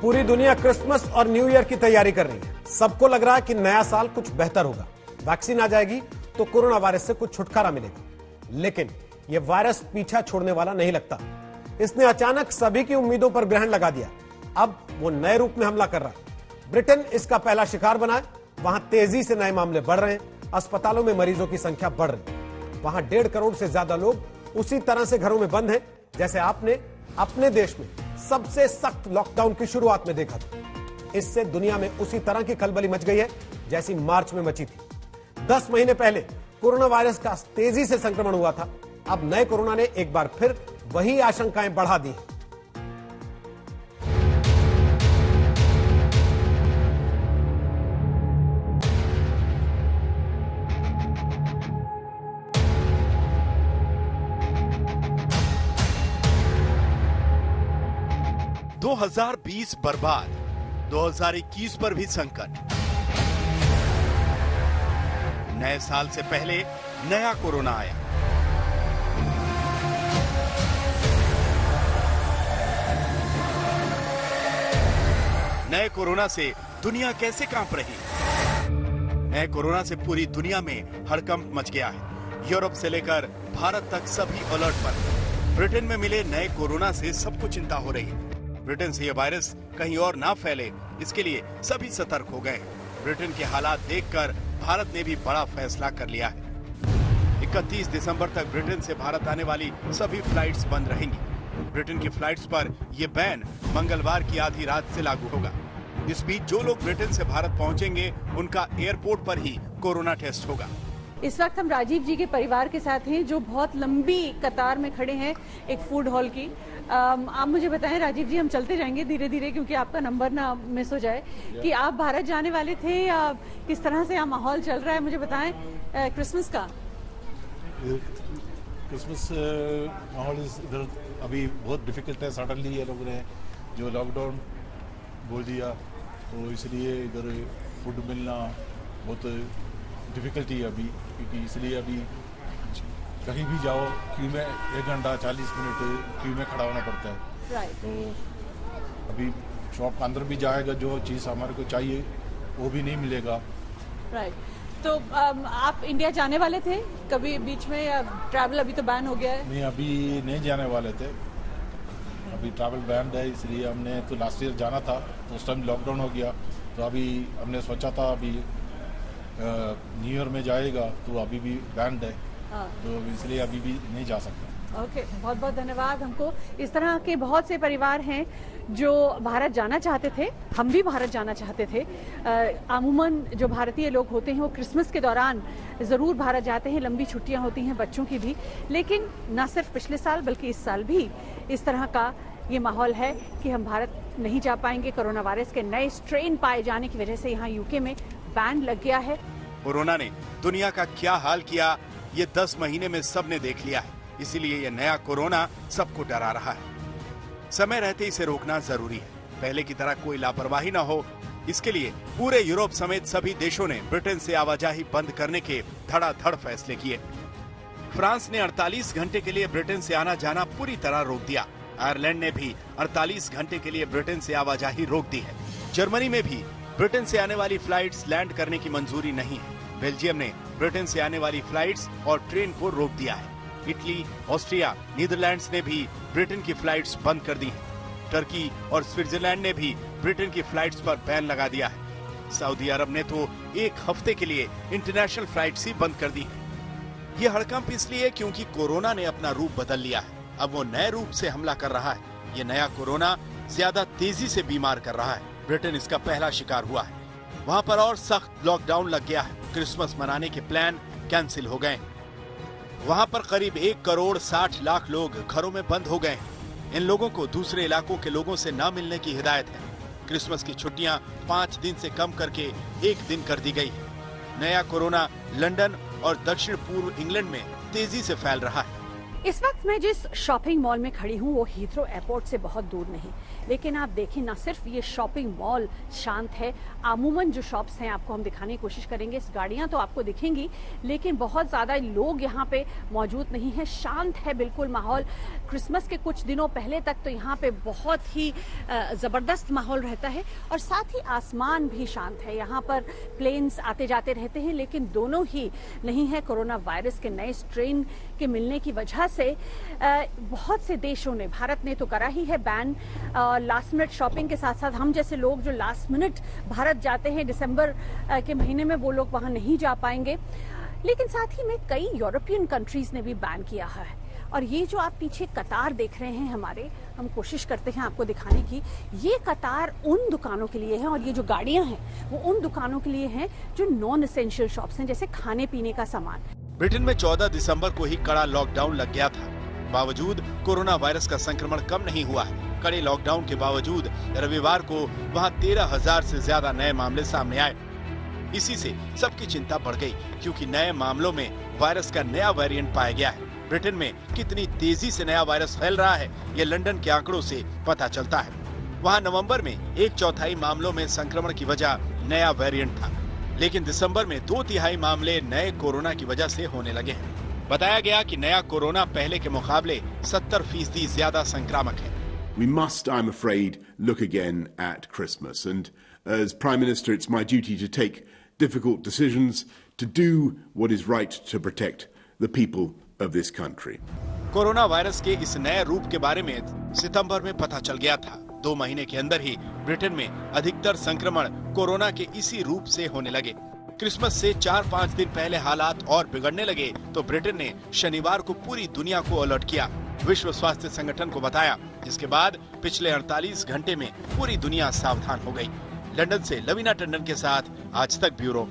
पूरी दुनिया क्रिसमस और न्यू ईयर की तैयारी कर रही है। सबको लग रहा है कि नया साल कुछ बेहतर होगा, वैक्सीन आ जाएगी तो कोरोना वायरस से कुछ छुटकारा मिलेगा। लेकिन यह वायरस पीछा छोड़ने वाला नहीं लगता। इसने अचानक सभी की उम्मीदों पर ग्रहण लगा दिया। अब वो नए रूप में हमला कर रहा है। ब्रिटेन इसका पहला शिकार बना है। वहां तेजी से नए मामले बढ़ रहे हैं। अस्पतालों में मरीजों की संख्या बढ़ रही है। वहां 1.5 करोड़ से ज्यादा लोग उसी तरह से घरों में बंद हैं जैसे आपने अपने देश में सबसे सख्त लॉकडाउन की शुरुआत में देखा था। इससे दुनिया में उसी तरह की खलबली मच गई है जैसी मार्च में मची थी। 10 महीने पहले कोरोना वायरस का तेजी से संक्रमण हुआ था। अब नए कोरोना ने एक बार फिर वही आशंकाएं बढ़ा दी हैं। दो 2020 बर्बाद, 2021 पर भी संकट। नए साल से पहले नया कोरोना आया। नए कोरोना से दुनिया कैसे कांप रही? नए कोरोना से पूरी दुनिया में हड़कंप मच गया है। यूरोप से लेकर भारत तक सभी अलर्ट पर। ब्रिटेन में मिले नए कोरोना से सबको चिंता हो रही है। ब्रिटेन से यह वायरस कहीं और ना फैले, इसके लिए सभी सतर्क हो गए। ब्रिटेन के हालात देखकर भारत ने भी बड़ा फैसला कर लिया है। 31 दिसंबर तक ब्रिटेन से भारत आने वाली सभी फ्लाइट्स बंद रहेंगी। ब्रिटेन की फ्लाइट्स पर यह बैन मंगलवार की आधी रात से लागू होगा। इस बीच जो लोग ब्रिटेन से भारत पहुंचेंगे, उनका एयरपोर्ट पर ही कोरोना टेस्ट होगा। इस वक्त हम राजीव जी के परिवार के साथ हैं जो बहुत लंबी कतार में खड़े हैं एक फूड हॉल की। आप मुझे बताएं राजीव जी, हम चलते जाएंगे धीरे धीरे क्योंकि आपका नंबर ना मिस हो जाए, कि आप भारत जाने वाले थे या किस तरह से यहाँ माहौल चल रहा है, मुझे बताएं क्रिसमस का। क्रिसमस माहौल इधर अभी बहुत डिफिकल्ट है। सडनली ये लोगों ने जो लॉकडाउन बोल दिया तो इसलिए इधर फूड मिलना बहुत डिफिकल्टी है अभी, क्योंकि इसलिए अभी कहीं भी जाओ क्यू में 1 घंटा 40 मिनट क्यू में खड़ा होना पड़ता है। तो अभी शॉप के अंदर भी जाएगा, जो चीज़ हमारे को चाहिए वो भी नहीं मिलेगा। तो आप इंडिया जाने वाले थे कभी बीच में, या ट्रैवल अभी तो बैन हो गया है? नहीं, अभी नहीं जाने वाले थे। अभी ट्रैवल बैन है, इसलिए हमने तो लास्ट ईयर जाना था तो उस टाइम लॉकडाउन हो गया। तो अभी हमने सोचा था अभी न्यू ईयर में जाएगा, तो अभी भी बैंड है। तो इसलिए अभी भी नहीं जा सकता। ओके, बहुत बहुत धन्यवाद। हमको इस तरह के बहुत से परिवार हैं जो भारत जाना चाहते थे, हम भी भारत जाना चाहते थे। अमूमन जो भारतीय लोग होते हैं वो क्रिसमस के दौरान ज़रूर भारत जाते हैं, लंबी छुट्टियां होती हैं बच्चों की भी। लेकिन न सिर्फ पिछले साल बल्कि इस साल भी इस तरह का ये माहौल है कि हम भारत नहीं जा पाएंगे। कोरोना वायरस के नए स्ट्रेन पाए जाने की वजह से यहाँ यूके में बैन लग गया है। कोरोना ने दुनिया का क्या हाल किया, ये 10 महीने में सबने देख लिया है। इसीलिए ये नया कोरोना सबको डरा रहा है। समय रहते इसे रोकना जरूरी है। पहले की तरह कोई लापरवाही न हो, इसके लिए पूरे यूरोप समेत सभी देशों ने ब्रिटेन से आवाजाही बंद करने के धड़ाधड़ फैसले किए। फ्रांस ने 48 घंटे के लिए ब्रिटेन से आना जाना पूरी तरह रोक दिया। आयरलैंड ने भी 48 घंटे के लिए ब्रिटेन से आवाजाही रोक दी है। जर्मनी में भी ब्रिटेन से आने वाली फ्लाइट्स लैंड करने की मंजूरी नहीं है। बेल्जियम ने ब्रिटेन से आने वाली फ्लाइट्स और ट्रेन को रोक दिया है। इटली, ऑस्ट्रिया, नीदरलैंड्स ने भी ब्रिटेन की फ्लाइट्स बंद कर दी हैं। टर्की और स्विट्जरलैंड ने भी ब्रिटेन की फ्लाइट्स पर बैन लगा दिया है। सऊदी अरब ने तो 1 हफ्ते के लिए इंटरनेशनल फ्लाइट्स ही बंद कर दी है। ये हड़कंप इसलिए क्योंकि कोरोना ने अपना रूप बदल लिया है। अब वो नए रूप से हमला कर रहा है। ये नया कोरोना ज्यादा तेजी से बीमार कर रहा है। ब्रिटेन इसका पहला शिकार हुआ है। वहाँ पर और सख्त लॉकडाउन लग गया है। क्रिसमस मनाने के प्लान कैंसिल हो गए। वहाँ पर करीब 1 करोड़ 60 लाख लोग घरों में बंद हो गए हैं। इन लोगों को दूसरे इलाकों के लोगों से न मिलने की हिदायत है। क्रिसमस की छुट्टियां 5 दिन से कम करके 1 दिन कर दी गई है। नया कोरोना लंदन और दक्षिण पूर्व इंग्लैंड में तेजी से फैल रहा है। इस वक्त मैं जिस शॉपिंग मॉल में खड़ी हूँ वो हीथ्रो एयरपोर्ट से बहुत दूर नहीं। लेकिन आप देखें ना सिर्फ ये शॉपिंग मॉल शांत है, अमूमन जो शॉप्स हैं आपको हम दिखाने की कोशिश करेंगे, गाड़ियां तो आपको दिखेंगी लेकिन बहुत ज़्यादा लोग यहाँ पे मौजूद नहीं है, शांत है बिल्कुल माहौल। क्रिसमस के कुछ दिनों पहले तक तो यहाँ पे बहुत ही ज़बरदस्त माहौल रहता है और साथ ही आसमान भी शांत है। यहाँ पर प्लेन्स आते जाते रहते हैं लेकिन दोनों ही नहीं है। कोरोना वायरस के नए स्ट्रेन के मिलने की वजह से बहुत से देशों ने, भारत ने तो करा ही है बैन, लास्ट मिनट शॉपिंग के साथ साथ हम जैसे लोग जो लास्ट मिनट भारत जाते हैं दिसंबर के महीने में, वो लोग वहां नहीं जा पाएंगे। लेकिन साथ ही में कई यूरोपियन कंट्रीज ने भी बैन किया है। और ये जो आप पीछे कतार देख रहे हैं हमारे, हम कोशिश करते हैं आपको दिखाने की, ये कतार उन दुकानों के लिए है और ये जो गाड़ियां हैं वो उन दुकानों के लिए हैं जो नॉन एसेंशियल शॉप्स हैं, जैसे खाने पीने का सामान। ब्रिटेन में 14 दिसंबर को ही कड़ा लॉकडाउन लग गया था। बावजूद कोरोना वायरस का संक्रमण कम नहीं हुआ है। कड़े लॉकडाउन के बावजूद रविवार को वहां 13,000 से ज्यादा नए मामले सामने आए। इसी से सबकी चिंता बढ़ गई क्योंकि नए मामलों में वायरस का नया वेरिएंट पाया गया है। ब्रिटेन में कितनी तेजी से नया वायरस फैल रहा है ये लंदन के आंकड़ों से पता चलता है। वहां नवंबर में 1/4 मामलों में संक्रमण की वजह नया वेरिएंट था, लेकिन दिसंबर में 2/3 मामले नए कोरोना की वजह से होने लगे हैं। बताया गया कि नया कोरोना पहले के मुकाबले 70% ज्यादा संक्रामक है। We must, I'm afraid, look again at Christmas. And as Prime Minister, it's my duty to take difficult decisions, to do what is right to protect the people of this country. Corona virus के इस नए रूप के बारे में सितंबर में पता चल गया था। 2 महीने के अंदर ही ब्रिटेन में अधिकतर संक्रमण कोरोना के इसी रूप से होने लगे। क्रिसमस से 4-5 दिन पहले हालात और बिगड़ने लगे तो ब्रिटेन ने शनिवार को पूरी दुनिया को अलर्ट किया, विश्व स्वास्थ्य संगठन को बताया, जिसके बाद पिछले 48 घंटे में पूरी दुनिया सावधान हो गई। लंदन से लवीना टंडन के साथ आज तक ब्यूरो।